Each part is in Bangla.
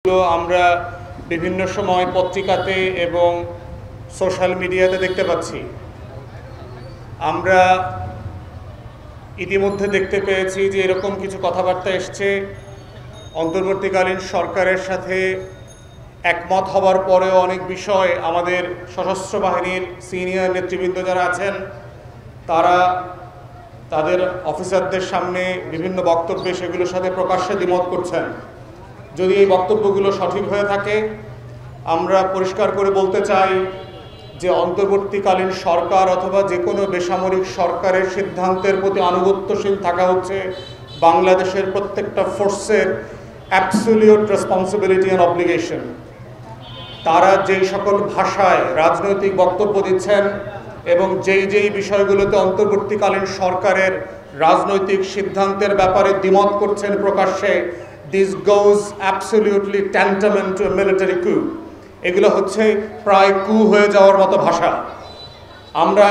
আমরা বিভিন্ন সময় পত্রিকাতে এবং সোশ্যাল মিডিয়াতে দেখতে পাচ্ছি। আমরা ইতিমধ্যে দেখতে পেয়েছি যে এরকম কিছু কথাবার্তা এসছে অন্তর্বর্তীকালীন সরকারের সাথে একমত হবার পরেও অনেক বিষয় আমাদের সশস্ত্র বাহিনীর সিনিয়র নেতৃবৃন্দ যারা আছেন তারা তাদের অফিসারদের সামনে বিভিন্ন বক্তব্যে সেগুলোর সাথে প্রকাশ্যে দ্বিমত করছেন। যদি এই বক্তব্যগুলো সঠিক হয়ে থাকে, আমরা পরিষ্কার করে বলতে চাই যে অন্তর্বর্তীকালীন সরকার অথবা যে কোনো বেসামরিক সরকারের সিদ্ধান্তের প্রতি আনুগত্যশীল থাকা হচ্ছে বাংলাদেশের প্রত্যেকটা ফোর্সের অ্যাবসলিউট রেসপন্সিবিলিটি অ্যান্ড অব্লিগেশন। তারা যেই সকল ভাষায় রাজনৈতিক বক্তব্য দিচ্ছেন এবং যেই বিষয়গুলোতে অন্তর্বর্তীকালীন সরকারের রাজনৈতিক সিদ্ধান্তের ব্যাপারে দ্বিমত করছেন প্রকাশ্যে, this goes absolutely tantamount to a military coup. এগুলো হচ্ছে প্রায় কু হয়ে যাওয়ার মতো ভাষা। আমরা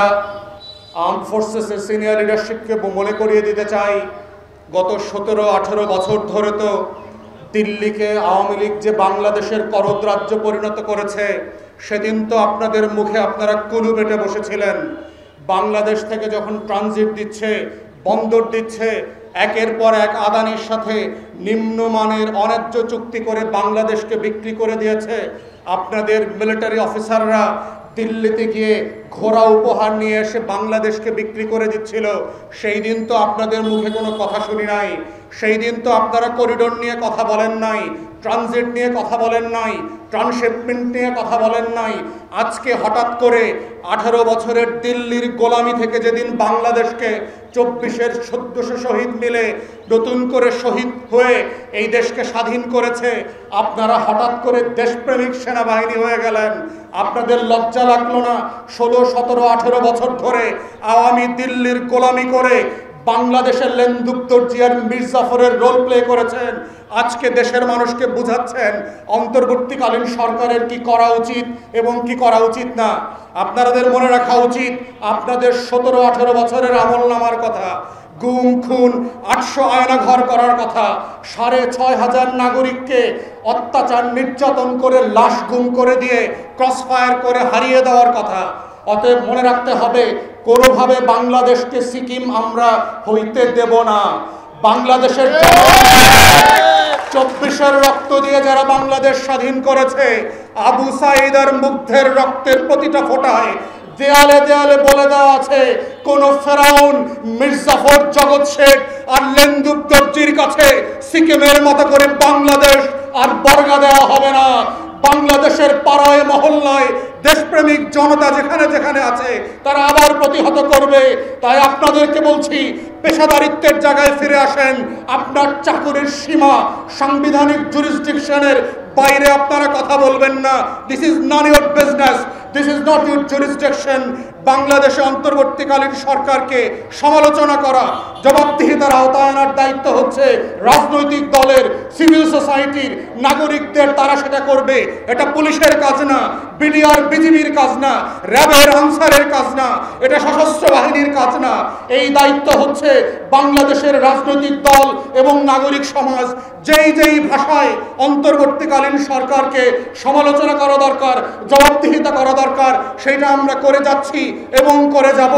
আর্মড ফোর্সেসের সিনিয়র লিডারশিপকে মনে করিয়ে দিতে চাই, গত 17-18 বছর ধরে তো দিল্লিকে আওয়ামী লীগ যে বাংলাদেশের করদ রাজ্য পরিণত করেছে, সেদিন তো আপনাদের মুখে আপনারা কুলু বেটে বসেছিলেন। বাংলাদেশ থেকে যখন ট্রানজিট দিচ্ছে, বন্দর দিচ্ছে, একের পর এক আদানির সাথে নিম্নমানের অন্যায্য চুক্তি করে বাংলাদেশকে বিক্রি করে দিয়েছে। আপনাদের মিলিটারি অফিসাররা দিল্লিতে গিয়ে ঘোড়া উপহার নিয়ে এসে বাংলাদেশকে বিক্রি করে দিচ্ছিল। সেই দিন তো আপনাদের মুখে কোনো কথা শুনি নাই। সেই দিন তো আপনারা করিডোর নিয়ে কথা বলেন নাই, ট্রানজিট নিয়ে কথা বলেন নাই, ট্রান্সশিপমেন্ট নিয়ে কথা বলেন নাই। আজকে হঠাৎ করে 18 বছরের দিল্লির গোলামি থেকে যেদিন বাংলাদেশকে 24-এর 1400 শহীদ মিলে নতুন করে শহীদ হয়ে এই দেশকে স্বাধীন করেছে, আপনারা হঠাৎ করে দেশপ্রেমিক সেনাবাহিনী হয়ে গেলেন। আপনাদের লজ্জা লাগলো না? 16, 17, 18 বছর ধরে আওয়ামী দিল্লির গোলামি করে বাংলাদেশের লেন্দুক দর্জি আর মীর জাফরের রোল প্লে করেছেন। আজকে দেশের মানুষকে বুঝাচ্ছেন অন্তর্বর্তীকালীন সরকারের কি করা উচিত এবং কি করা উচিত না। আপনাদের মনে রাখা উচিত আপনাদের 17-18 বছরের আমলনামার কথা, গুম খুন, 800 আয়নাঘর করার কথা, 6500 নাগরিককে অত্যাচার নির্যাতন করে লাশ গুম করে দিয়ে ক্রসফায়ার করে হারিয়ে দেওয়ার কথা। অতএব মনে রাখতে হবে, কোনোভাবে বাংলাদেশকে সিকিম আমরা হইতে দেব না। বাংলাদেশের 24-এর রক্ত দিয়ে যারা বাংলাদেশ স্বাধীন করেছে, আবু সাঈদ আর মুগ্ধের রক্তের প্রতিটা ফোঁটায় দেয়ালে দেয়ালে বলে দেওয়া আছে, কোন ফেরাউন, মীর জাফর, জগৎ শেখ আর লেন্দুক দর্জির কাছে সিকিমের মতো করে বাংলাদেশ আর বর্গা দেওয়া হবে না। বাংলাদেশের পাড়ায় মহল্লায় দেশপ্রেমিক জনতা যেখানে যেখানে আছে তারা আবার প্রতিহত করবে। তাই আপনাদেরকে বলছি, পেশাদারিত্বের জায়গায় ফিরে আসেন। আপনার চাকুরির সীমা সাংবিধানিক জুরিসডিকশনের বাইরে আপনারা কথা বলবেন না। This is not your business, this is not your jurisdiction. বাংলাদেশে অন্তর্বর্তীকালীন সরকারকে সমালোচনা করা, জবাবদিহিতার আওতায় আনার দায়িত্ব হচ্ছে রাজনৈতিক দলের, সিভিল সোসাইটির, নাগরিকদের। তারা সেটা করবে। এটা পুলিশের কাজ না, বিডিআর বিজিবির কাজ না, র্যাবের আনসারের কাজ না, এটা সশস্ত্র বাহিনীর কাজ না। এই দায়িত্ব হচ্ছে বাংলাদেশের রাজনৈতিক দল এবং নাগরিক সমাজ যেই ভাষায় অন্তর্বর্তীকালীন সরকারকে সমালোচনা করা দরকার, জবাবদিহিতা করা দরকার, সেটা আমরা করে যাচ্ছি এবং করে যাব।